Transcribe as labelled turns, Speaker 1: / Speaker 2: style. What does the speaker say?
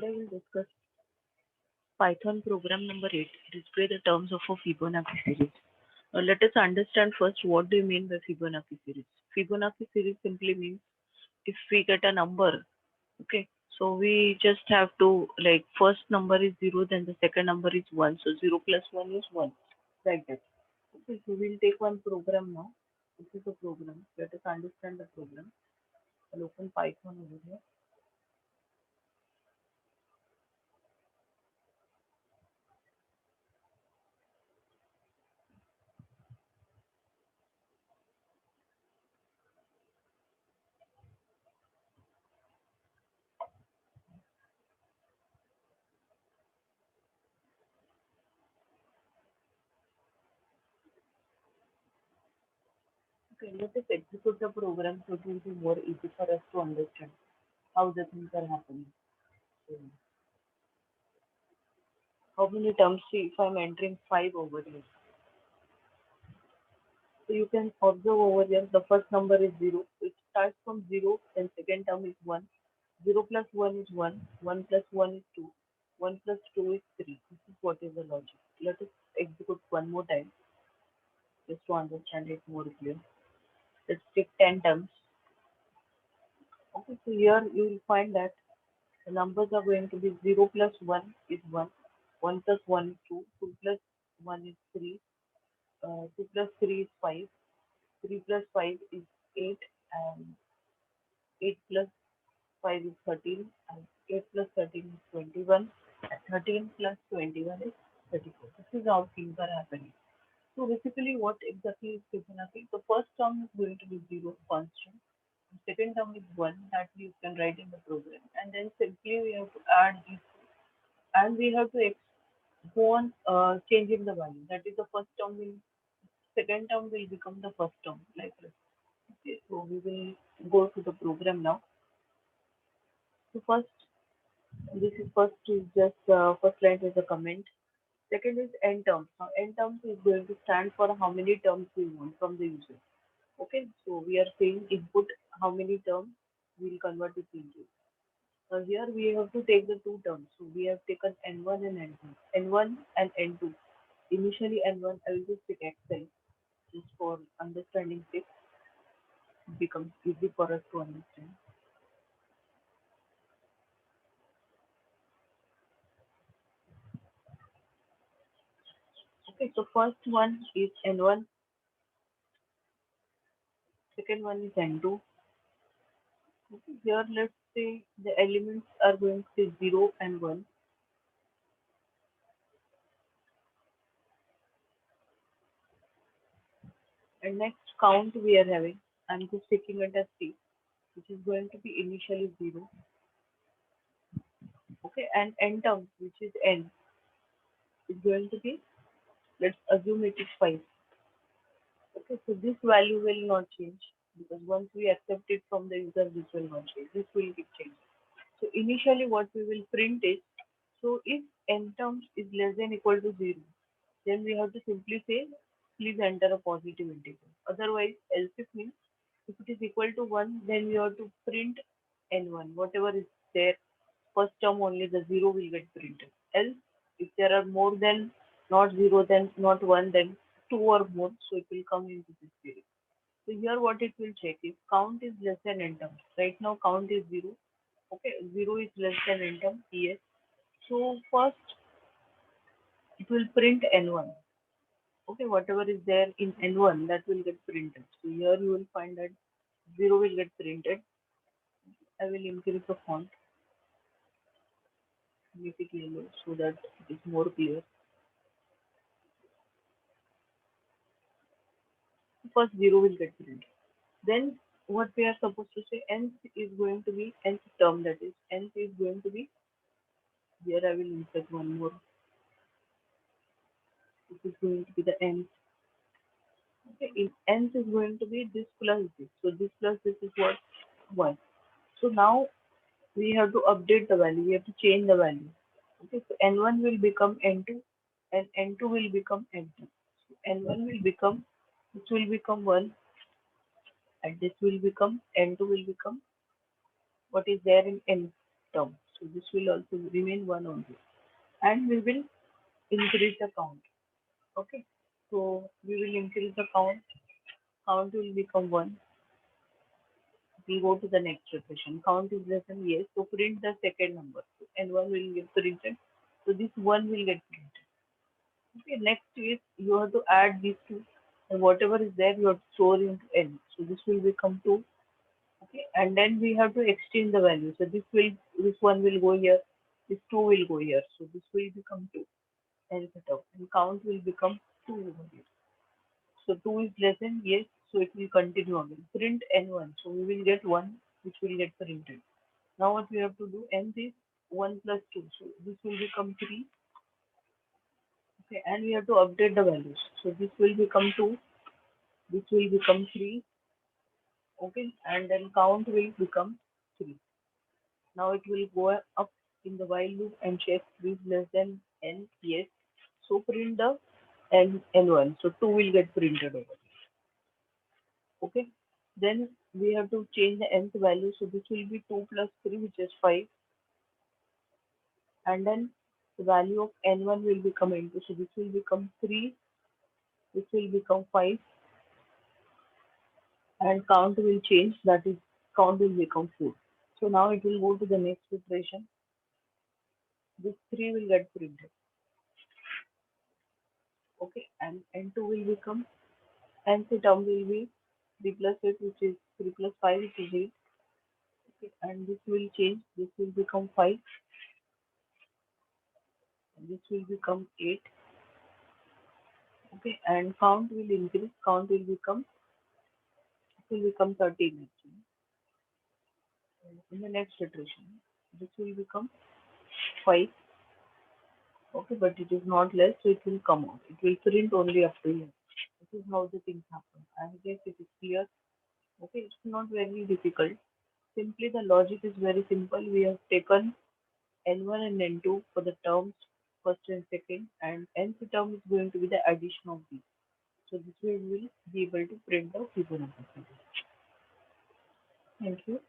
Speaker 1: Today we'll discuss Python program number 8, display the terms of a Fibonacci series. Now let us understand first what do you mean by Fibonacci series. Fibonacci series simply means if we get a number, okay, so we just have to like first number is 0, then the second number is 1. So 0 plus 1 is 1, like that. Okay, so we'll take one program now. This is a program. Let us understand the program. I'll open Python over here. Okay, let us execute the program so it will be more easy for us to understand how the things are happening. So, how many terms see if I'm entering 5 over here? So you can observe over here the first number is 0. It starts from 0, then second term is 1. 0 plus 1 is 1. 1 plus 1 is 2. 1 plus 2 is 3. This is what is the logic. Let us execute one more time just to understand it more clear. Let's take 10 terms. Okay, so here you will find that the numbers are going to be 0 plus 1 is 1, 1 plus 1 is 2, 2 plus 1 is 3, 2 plus 3 is 5, 3 plus 5 is 8, and 8 plus 5 is 13, and 8 plus 13 is 21, and 13 plus 21 is 34. This is how things are happening. So basically what exactly is Fibonacci? The first term is going to be 0 constant. The second term is 1 that you can write in the program, and then simply we have to add these, and we have to go on changing the value. That is the first term will, second term will become the first term like this. Okay, so we will go to the program now. So first, this is first is just first line is a comment. Second is end terms. Now end terms is going to stand for how many terms we want from the user. Okay, so we are saying input how many terms we will convert it into. Now here we have to take the two terms. So we have taken n1 and n2. N1 and n2. Initially n1, I will just take Excel just for understanding sake. It becomes easy for us to understand. Okay, so first one is n1, second one is n2. Okay, here let's say the elements are going to be 0 and 1. And next count we are having, I'm just taking it as t, which is going to be initially 0. Okay, and n terms, which is n, is going to be, let's assume it is 5. Okay, so this value will not change because once we accept it from the user, this will not change. This will be changed. So initially what we will print is, so if n terms is less than equal to 0, then we have to simply say, please enter a positive integer. Otherwise, else if means, if it is equal to 1, then we have to print n1. Whatever is there, first term only the 0 will get printed. Else, if there are more than not 0, then not 1, then 2 or more, so it will come into this series. So here what it will check is count is less than n terms. Right now count is 0. Okay, 0 is less than n terms. Yes. So first it will print n1. Okay, whatever is there in n1 that will get printed. So here you will find that 0 will get printed. I will increase the font, make it yellow so that it is more clear. First 0 will get printed. Then what we are supposed to say, nth is going to be nth term, that is nth is going to be, here I will insert one more. This is going to be the nth. Okay, in nth is going to be this plus this. So this plus this is what? 1. So now we have to update the value. We have to change the value. Okay, so n1 will become n2 and n2 will become n2. So n1 will become, this will become 1 and this will become, n2 will become what is there in n term. So So this will also remain 1 only. And we will increase the count. Okay. So we will increase the count. Count will become 1. We go to the next rotation. Count is less than yes. So print the second number. So N1 will get printed. So this 1 will get printed. Okay. Next is you have to add these two. And whatever is there, you have to store into N. So this will become 2. Okay. And then we have to exchange the value. So this 1 will go here. This 2 will go here. So this will become 2. And cut off. And count will become 2 over here. So 2 is less than yes, so it will continue again. Print n1, so we will get 1 which will get printed. Now what we have to do, n is 1 plus 2, so this will become 3. Okay, and we have to update the values. So this will become 2, this will become 3, okay, and then count will become 3. Now it will go up in the while loop and check 3 is less than n, yes. So print the n1, so 2 will get printed over. Okay, then we have to change the nth value, so this will be 2 plus 3 which is 5, and then the value of n1 will become into, so this will become 3, this will become 5, and count will change, that is count will become 4. So now it will go to the next iteration. This 3 will get printed. Okay, and n2 will become, nth term will be 3 plus 8 which is 3 plus 5 which is 8. Okay, and this will change, this will become 5, and this will become 8. Okay, and count will increase, count will become 13 actually. In the next iteration, this will become 5. Okay, but it is not less, so it will come out. It will print only up to here. This is how the things happen. I guess it is clear. Okay, it's not very difficult. Simply the logic is very simple. We have taken N1 and N2 for the terms first and second, and nth term is going to be the addition of these. So this way we will be able to print the Fibonacci. Thank you.